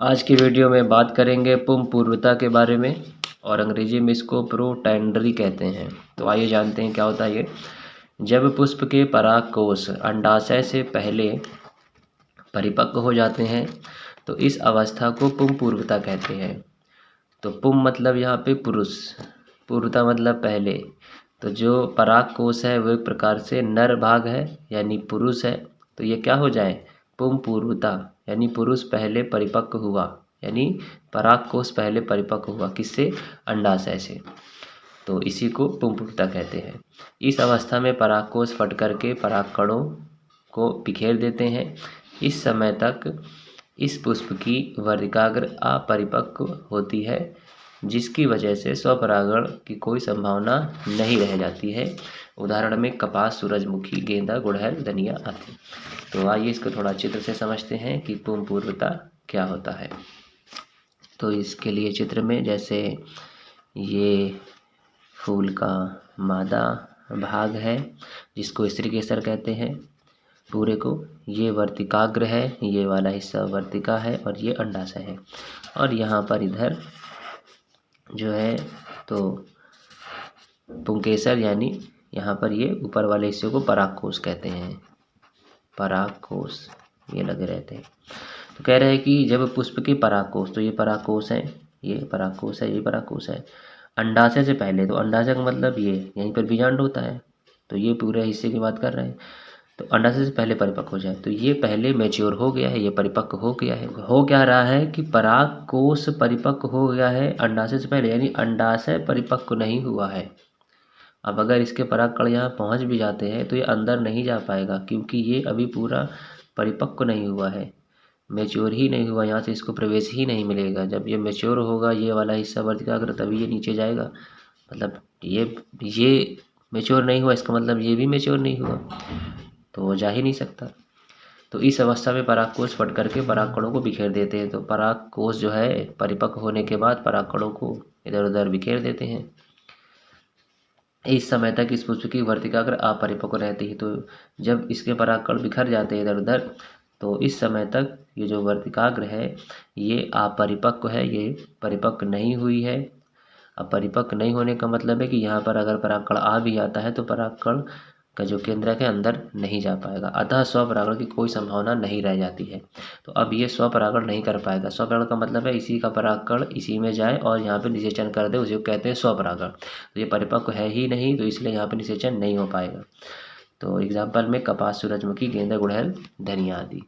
आज की वीडियो में बात करेंगे पुंप पूर्वता के बारे में और अंग्रेजी में इसको प्रोटेंडरी कहते हैं। तो आइए जानते हैं क्या होता है ये। जब पुष्प के परागकोश अंडाशय से पहले परिपक्व हो जाते हैं तो इस अवस्था को पुंप पूर्वता कहते हैं। तो पुंप मतलब यहाँ पे पुरुष, पूर्वता मतलब पहले। तो जो परागकोश है वो एक प्रकार से नर भाग है यानी पुरुष है। तो ये क्या हो जाए, पुंप पूर्वता यानी पुरुष पहले परिपक्व हुआ, यानी परागकोश पहले परिपक्व हुआ किससे, अंडाशय से। तो इसी को पुंप पूर्वता कहते हैं। इस अवस्था में परागकोश फट करके परागकणों को बिखेर देते हैं। इस समय तक इस पुष्प की वर्तिकाग्र अपरिपक्व होती है, जिसकी वजह से स्वपरागण की कोई संभावना नहीं रह जाती है। उदाहरण में कपास, सूरजमुखी, गेंदा, गुड़हल, धनिया आदि। तो आइए इसको थोड़ा चित्र से समझते हैं कि पुंप पूर्वता क्या होता है। तो इसके लिए चित्र में जैसे ये फूल का मादा भाग है जिसको स्त्री केसर कहते हैं पूरे को, ये वर्तिकाग्र है, ये वाला हिस्सा वर्तिका है और ये अंडाशय है। और यहाँ पर इधर जो है तो पुंकेसर यानी यहाँ पर ये ऊपर वाले हिस्से को परागकोश कहते हैं। परागकोश ये लगे रहते हैं। तो कह रहे हैं कि जब पुष्प के परागकोश, तो ये परागकोश है, ये परागकोश है, ये परागकोश है, अंडाशय से पहले, तो अंडाशय का मतलब ये यहीं पर बीजांड होता है, तो ये पूरे हिस्से की बात कर रहे हैं। तो अंडाशय से पहले परिपक्व हो जाए तो ये पहले मैच्योर हो गया है, ये परिपक्व हो गया है। हो क्या रहा है कि परागकोश परिपक्व हो गया है अंडाशय से पहले, यानी अंडाशय परिपक्व नहीं हुआ है। अब अगर इसके परागकण यहाँ पहुँच भी जाते हैं तो ये अंदर नहीं जा पाएगा, क्योंकि ये अभी पूरा परिपक्व नहीं हुआ है, मैच्योर ही नहीं हुआ, यहाँ से इसको प्रवेश ही नहीं मिलेगा। जब ये मैच्योर होगा ये वाला हिस्सा वर्तिकाग्र, तभी ये नीचे जाएगा। मतलब ये मैच्योर नहीं हुआ, इसका मतलब ये भी मैच्योर नहीं हुआ, तो वो जा ही नहीं सकता। तो इस अवस्था में परागकोश फट करके परागकणों को बिखेर देते हैं। तो परागकोश जो है परिपक्व होने के बाद परागकणों को इधर उधर बिखेर देते हैं। इस समय तक इस पुष्प की वर्तिकाग्र अपरिपक्व रहती है। तो जब इसके परागकण बिखर जाते हैं इधर उधर, तो इस समय तक ये जो वर्तिकाग्र है ये अपरिपक्व है, ये परिपक्व नहीं हुई है। अब परिपक्व नहीं होने का मतलब है कि यहाँ पर अगर परागकण आ भी आता है तो परागकण का जो केंद्रक है अंदर नहीं जा पाएगा, अतः स्वपरागण की कोई संभावना नहीं रह जाती है। तो अब ये स्वपरागण नहीं कर पाएगा। स्वपरागण का मतलब है इसी का परागकण इसी में जाए और यहाँ पे निषेचन कर दे, उसे कहते हैं स्वपरागण। तो ये परिपक्व है ही नहीं, तो इसलिए यहाँ पे निषेचन नहीं हो पाएगा। तो एग्जाम्पल में कपास, सूरजमुखी, गेंदा, गुड़हल, धनिया आदि।